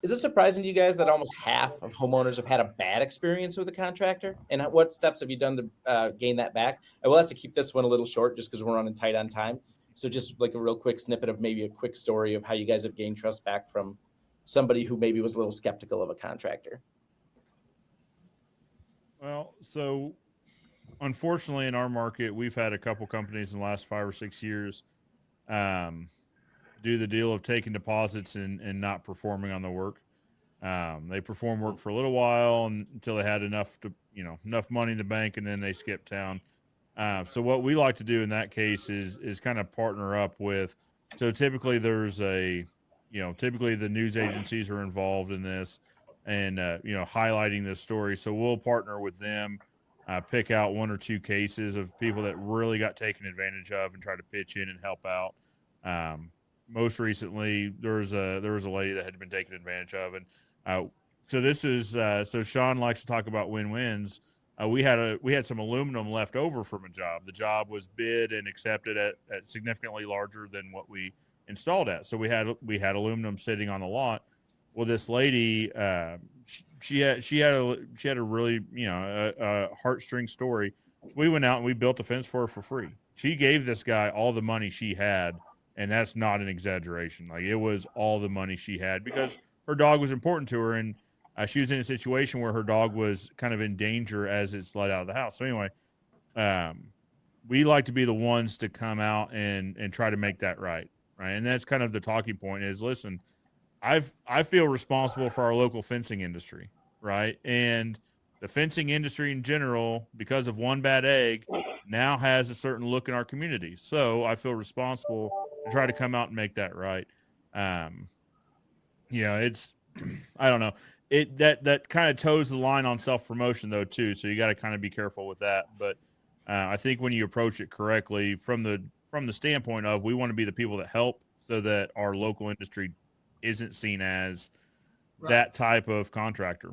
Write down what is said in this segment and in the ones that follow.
Is it surprising to you guys that almost half of homeowners have had a bad experience with a contractor? And what steps have you done to gain that back? I will have to keep this one a little short just because we're running tight on time. So just like a real quick snippet of maybe a quick story of how you guys have gained trust back from somebody who maybe was a little skeptical of a contractor. Well, so unfortunately, in our market, we've had a couple companies in the last 5 or 6 years um, do the deal of taking deposits and not performing on the work. They perform work for a little while until they had enough to, enough money in the bank, and then they skip town. So what we like to do in that case is kind of partner up with. So typically there's typically the news agencies are involved in this, and highlighting this story. So we'll partner with them, pick out one or two cases of people that really got taken advantage of, and try to pitch in and help out. Um, Most recently, there was a lady that had been taken advantage of, and uh, so Sean likes to talk about win-wins. We had some aluminum left over from a job. The job was bid and accepted at significantly larger than what we installed at. So we had aluminum sitting on the lot. Well, this lady, she had a really a heartstring story. So we went out and we built a fence for her for free. She gave this guy all the money she had, and that's not an exaggeration. Like, it was all the money she had because her dog was important to her, and she was in a situation where her dog was kind of in danger as it's let out of the house. So anyway, um, we like to be the ones to come out and try to make that right, right. And that's kind of the talking point is, listen, I feel responsible for our local fencing industry, right, and the fencing industry in general, because of one bad egg, now has a certain look in our community. So I feel responsible to try to come out and make that right. Um, it's I don't know. That kind of toes the line on self promotion though too. So you got to kind of be careful with that. But I think when you approach it correctly from the standpoint of we want to be the people that help, so that our local industry isn't seen as Right. that type of contractor.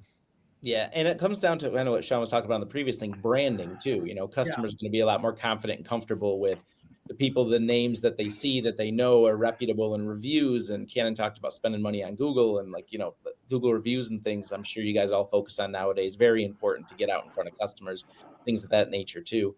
Yeah, and it comes down to I know what Sean was talking about in the previous thing, branding too. Yeah. Customers are going to be a lot more confident and comfortable with the people, the names that they see that they know are reputable in reviews. And Cannon talked about spending money on Google and Google reviews and things. I'm sure you guys all focus on nowadays. Very important to get out in front of customers, things of that nature too.